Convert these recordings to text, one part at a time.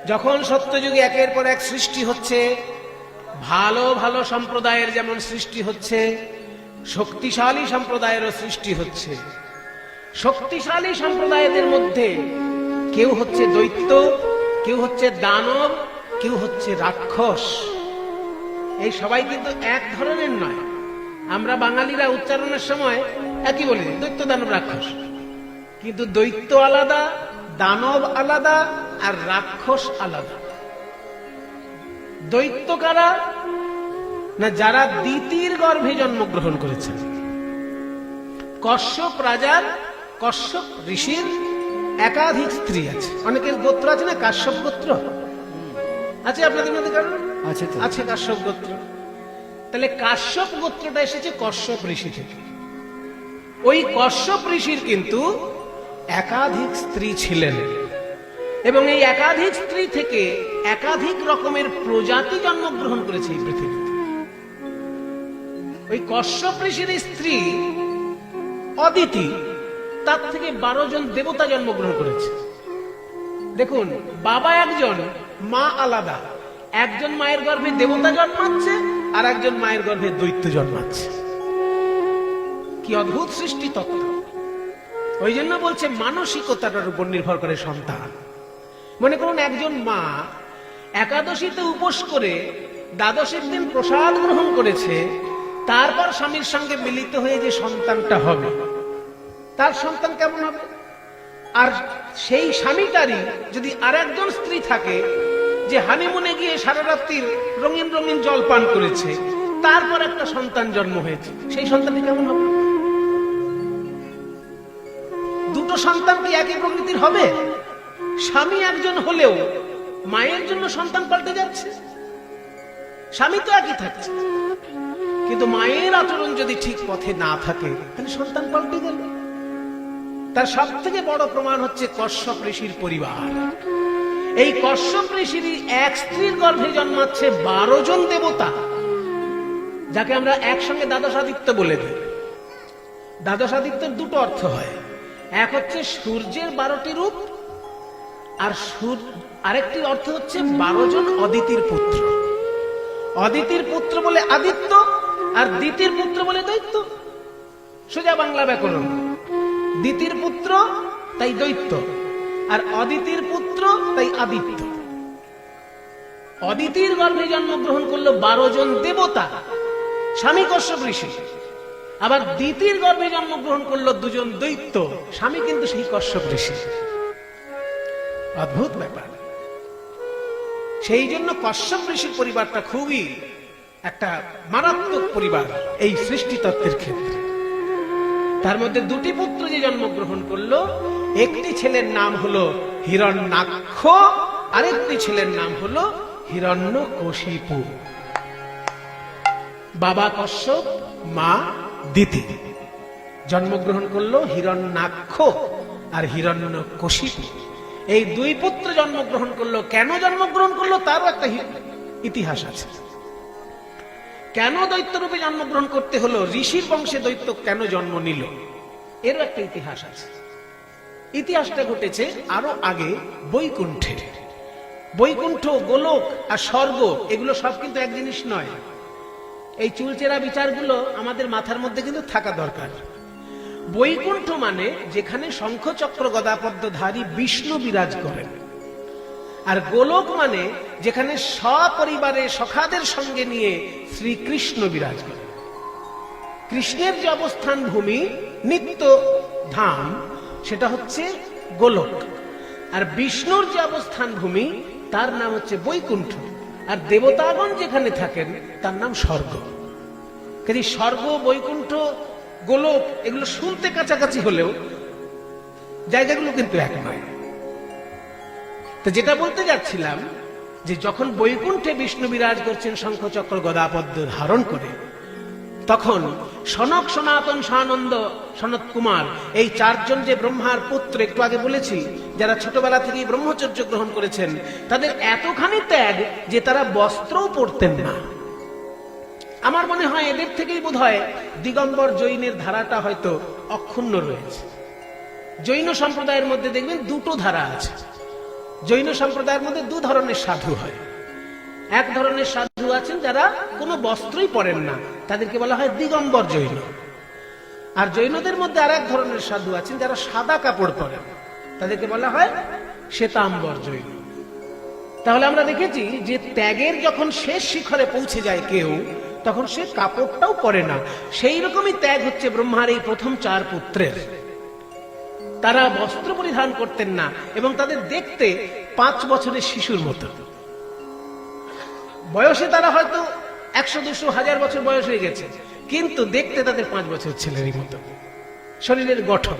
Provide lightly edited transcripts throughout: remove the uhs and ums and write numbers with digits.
যখন সত্যযুগে একের পর এক সৃষ্টি হচ্ছে, ভালো ভালো সম্প্রদায়ের যেমন সৃষ্টি হচ্ছে, শক্তিশালী সম্প্রদায়েরও সৃষ্টি হচ্ছে। শক্তিশালী সম্প্রদায়দের মধ্যে কেউ হচ্ছে দৈত্য, কেউ হচ্ছে দানব, কেউ হচ্ছে রাক্ষস। এই সবাই কিন্তু এক ধরনের নয়। আমরা বাঙালিরা উচ্চারণের সময় একই বলি, দৈত্য দানব রাক্ষস, কিন্তু দৈত্য আলাদা, দানব আলাদা, আর রাক্ষস আলাদা। দৈত্য কারা? না, যারা দিতির গর্ভে জন্মগ্রহণ করেছেন। কশ্যপ রাজার, কশ্যপ ঋষির একাধিক স্ত্রী আছে। অনেকের গোত্র আছে না, কাশ্যপ গোত্র আছে আপনাদের মধ্যে কারণ আছে কাশ্যপ গোত্র। তাহলে কাশ্যপ গোত্রটা এসেছে কশ্যপ ঋষি থেকে। ওই কশ্যপ ঋষির কিন্তু একাধিক স্ত্রী ছিলেন, এবং এই একাধিক স্ত্রী থেকে একাধিক রকমের প্রজাতি জন্মগ্রহণ করেছে এই পৃথিবীতে। ওই কশ্যপ ঋষির স্ত্রী অদিতি, তার থেকে 12 জন দেবতা জন্মগ্রহণ করেছে। দেখুন, বাবা একজন, মা আলাদা। একজন মায়ের গর্ভে দেবতা জন্মাচ্ছে, আর একজন মায়ের গর্ভে দৈত্য জন্মাচ্ছে। কি অদ্ভুত সৃষ্টি তত্ত্ব! ওই জন্য বলছে মানসিকতাটার উপর নির্ভর করে সন্তান। মনে করুন, একজন মা একাদশীতে উপোস করে দ্বাদশীর দিন প্রসাদ গ্রহণ করেছে, তারপর স্বামীর সঙ্গে মিলিত হয়ে যে সন্তানটা হবে, তার সন্তান কেমন হবে? আর সেই স্বামীটারই যদি আর একজন স্ত্রী থাকে, যে হানিমুনে গিয়ে সারা রাত্রির রঙিন রঙিন জল পান করেছে, তারপর একটা সন্তান জন্ম হয়েছে, সেই সন্তানটি কেমন হবে? দুটো সন্তান কি একই প্রকৃতির হবে? স্বামী একজন হলেও মায়ের জন্য সন্তান পাল্টে যাচ্ছে। স্বামী তো একই থাকছে, কিন্তু মায়ের আচরণ যদি ঠিক পথে না থাকে, তাহলে সন্তান পাল্টে গেল। তার সব থেকে বড় প্রমাণ হচ্ছে কশ্যপ ঋষির পরিবার। এই কশ্যপ ঋষির এক স্ত্রীর গর্ভে জন্মাচ্ছে 12 জন দেবতা, যাকে আমরা একসঙ্গে দ্বাদশাদিত্য বলে দিই। দ্বাদশাদিত্যের দুটো অর্থ হয়, এক হচ্ছে সূর্যের 12টি রূপ, আর আরেকটি অর্থ হচ্ছে 12 জন অদিতির পুত্র। অদিতির পুত্র বলে আদিত্য, আর দিতির পুত্র বলে দৈত্য। সোজা বাংলা ব্যাকরণ। দিতির পুত্র তাই দৈত্য, আর অদিতির পুত্র তাই আদিত্য। অদিতির গর্ভে জন্মগ্রহণ করলো 12 জন দেবতা, স্বামী কশ্যপ ঋষি। আবার দিতির গর্ভে জন্মগ্রহণ করলো 2 জন দৈত্য, স্বামী কিন্তু সেই কশ্যপ ঋষি। অদ্ভুত ব্যাপার। সেই জন্য কশ্যপ ঋষির পরিবারটা খুবই একটা মারাত্মক পরিবার এই সৃষ্টি তত্ত্বের ক্ষেত্রে। তার মধ্যে 2টি পুত্র যে জন্মগ্রহণ করলো, একটি ছেলের নাম হলো হিরণ্যাক্ষ, আরেকটি ছেলের নাম হলো হিরণ্যকশিপু। বাবা কশ্যপ, মা দিতি। জন্মগ্রহণ করলো হিরণ্যাক্ষ আর হিরণ্যকশিপু। এই 2 পুত্র জন্মগ্রহণ করলো। কেন জন্মগ্রহণ করলো তারও একটা ইতিহাস আছে। কেন দৈত্যরূপে জন্মগ্রহণ করতে হলো, ঋষির বংশে দৈত্য কেন জন্ম নিল, এরও একটা ইতিহাস আছে। ইতিহাসটা ঘটেছে আরো আগে বৈকুণ্ঠে। বৈকুণ্ঠ, গোলক আর স্বর্গ, এগুলো সব কিন্তু এক জিনিস নয়। এই চুলচেরা বিচারগুলো আমাদের মাথার মধ্যে কিন্তু থাকা দরকার। বৈকুণ্ঠ মানে যেখানে শঙ্খ চক্র গদাপদ্মধারী বিষ্ণু বিরাজ করেন, আর গোলক মানে যেখানে সপরিবারে সখাদের সঙ্গে নিয়ে শ্রীকৃষ্ণ বিরাজ করেন। কৃষ্ণের যে অবস্থান ভূমি, নিত্য ধাম, সেটা হচ্ছে গোলক, আর বিষ্ণুর যে অবস্থান ভূমি, তার নাম হচ্ছে বৈকুণ্ঠ। আর দেবতাগণ যেখানে থাকেন, তার নাম স্বর্গ। কাজে স্বর্গ, বৈকুণ্ঠ, গোলক এগুলো শুনতে কাছাকাছি হলেও জায়গাগুলো কিন্তু এক নয়। তো যেটা বলতে যাচ্ছিলাম, যে যখন বৈকুণ্ঠে বিষ্ণু বিরাজ করছেন শঙ্খচক্র গদাপদ্ম ধারণ করে, তখন সনক, সনাতন, সানন্দ, সনত কুমার, এই 4 জন যে ব্রহ্মার পুত্র, একটু আগে বলেছি, যারা ছোটবেলা থেকেই ব্রহ্মচর্য গ্রহণ করেছেন, তাদের এতখানি ত্যাগ যে তারা বস্ত্রও পরতেন না। আমার মনে হয় এদের থেকেই বোধহয় দিগম্বর জৈনের ধারাটা হয়তো অক্ষুণ্ণ রয়েছে। জৈন সম্প্রদায়ের মধ্যে দেখবেন 2টো ধারা আছে। জৈন সম্প্রদায়ের মধ্যে দু ধরনের সাধু হয়। এক ধরনের সাধু আছেন যারা কোনো বস্ত্রই পরেন না, তাদেরকে বলা হয় দিগম্বর জৈন। আর জৈনদের মধ্যে আর এক ধরনের সাধু আছেন যারা সাদা কাপড় পরেন, তাদেরকে বলা হয় শ্বেতাম্বর জৈন। তাহলে আমরা দেখেছি যে ত্যাগের যখন শেষ শিখরে পৌঁছে যায় কেউ, তখন সে কাপড়টাও পরে না। সেই রকমই ত্যাগ হচ্ছে ব্রহ্মার এই প্রথম 4 পুত্রের। তারা বস্ত্র পরিধান করতেন না এবং তাদের দেখতে 5 বছরের শিশুর মতো। বয়সে তারা হয়তো 100, 200, 1000 বছর বয়স হয়ে গেছে, কিন্তু দেখতে তাদের 5 বছর ছেলেরই মতো শরীরের গঠন।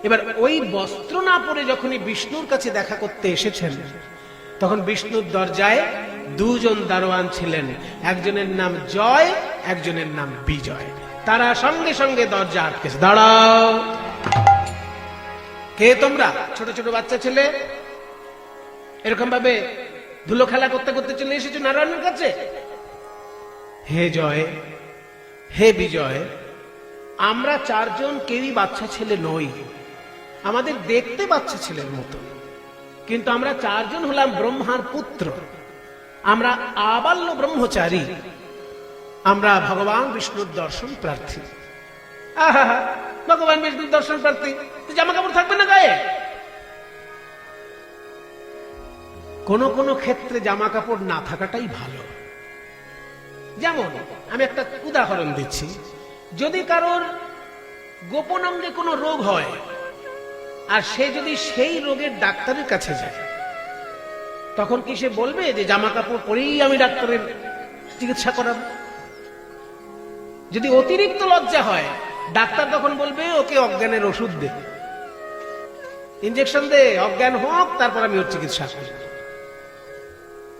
এবার ওই বস্ত্র না পরে যখনই বিষ্ণুর কাছে দেখা করতে এসেছেন, তখন বিষ্ণুর দরজায় 2 জন দারোয়ান ছিলেন, একজনের নাম জয়, একজনের নাম বিজয়। তারা সঙ্গে সঙ্গে দরজা আটকেছে, দাঁড়াও, কে তোমরা? ছোট ছোট বাচ্চা ছেলে, এরকম ভাবে ধুলো খেলা করতে করতে চলে এসেছো নারায়ণের কাছে? হে জয়, হে বিজয়, আমরা 4 জন কেউই বাচ্চা ছেলে নই, আমাদের দেখতে বাচ্চা ছেলের মতো, কিন্তু আমরা 4 জন হলাম ব্রহ্মার পুত্র। আমরা আবাল্য ব্রহ্মচারী, আমরা ভগবান বিষ্ণুর দর্শন প্রার্থী। আহা, ভগবান বিষ্ণুর দর্শন প্রার্থী, জামা কাপড় থাকবে না গায়ে? কোন কোন ক্ষেত্রে জামা কাপড় না থাকাটাই ভালো। যেমন আমি একটা উদাহরণ দিচ্ছি, যদি কারোর গোপন অঙ্গে কোনো রোগ হয় আর সে যদি সেই রোগের ডাক্তারের কাছে যায়, তখন কি সে বলবে যে জামা কাপড় পরেই আমি ডাক্তারের চিকিৎসা করাবো? যদি অতিরিক্ত লজ্জা হয়, ডাক্তার তখন বলবে ওকে অজ্ঞানের ওষুধ দে, ইনজেকশন দে, অজ্ঞান হোক, তারপর আমি ওর চিকিৎসা করি।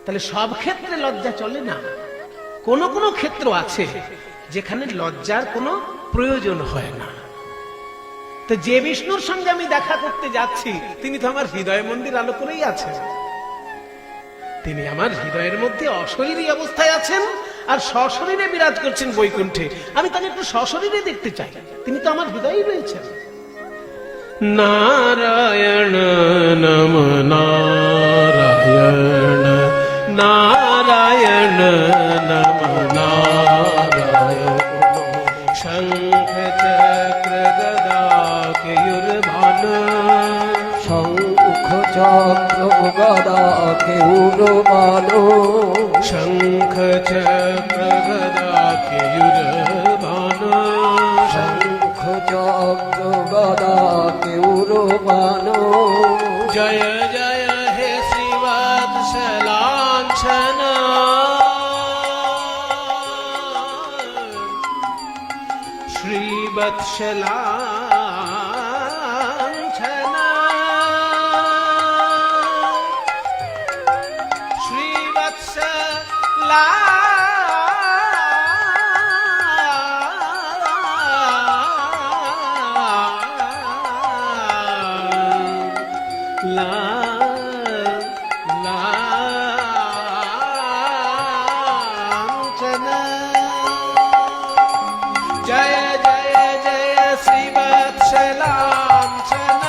তাহলে সব ক্ষেত্রে লজ্জা চলে না। কোন কোন ক্ষেত্র আছে যেখানে লজ্জার কোনো প্রয়োজন হয় না। তো যে বিষ্ণুর সঙ্গে আমি দেখা করতে যাচ্ছি, তিনি তো আমার হৃদয় মন্দির আলো করেই আছেন। তিনি আমার হৃদয়ের মধ্যে অশরীরী অবস্থায় আছেন আর সশরীরে বিরাজ করছেন বৈকুণ্ঠে। আমি তাকে একটু সশরীরে দেখতে চাই, তিনি তো আমার হৃদয়েই রয়েছেন। নারায়ণ নম নারায়ণ, নারায়ণ নম নারায়ণ। শঙ্খ চক্র গদা কেয়ুরভান, শঙ্খ চক্র গদা কেয়ুরভান, শঙ্খ চক্র গদা কেয়ুরভান, শঙ্খ চক্র গদা কেয়ুরভান। জয় জয় হে শ্রীবৎসলাঞ্ছন, শ্রীবৎসলাঞ্ছন, শ্রীবৎসলা জয় জয় জয় শ্রীবৎসলাঞ্ছন,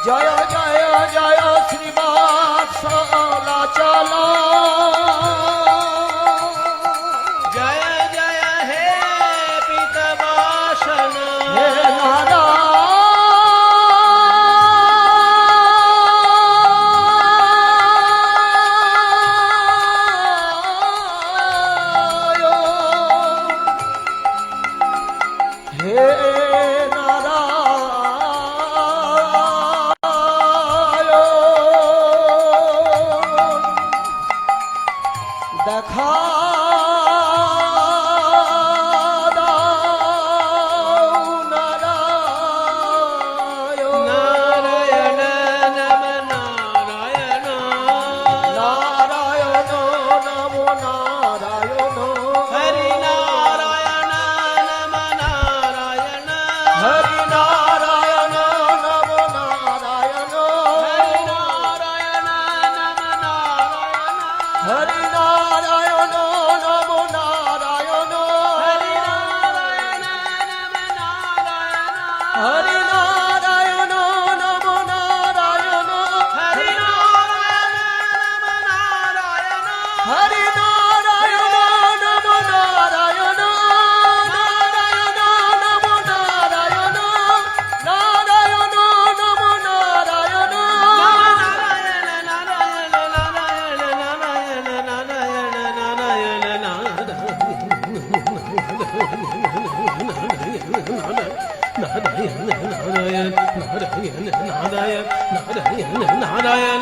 জয় জয় জয় শ্রীবৎসলাচল, জয় জয় হে পিতবাসন, হে নারায়ণ, হে নারায়ণ নারায়ণ নারায়ণ নারায়ণ নারায়ণ নারায়ণ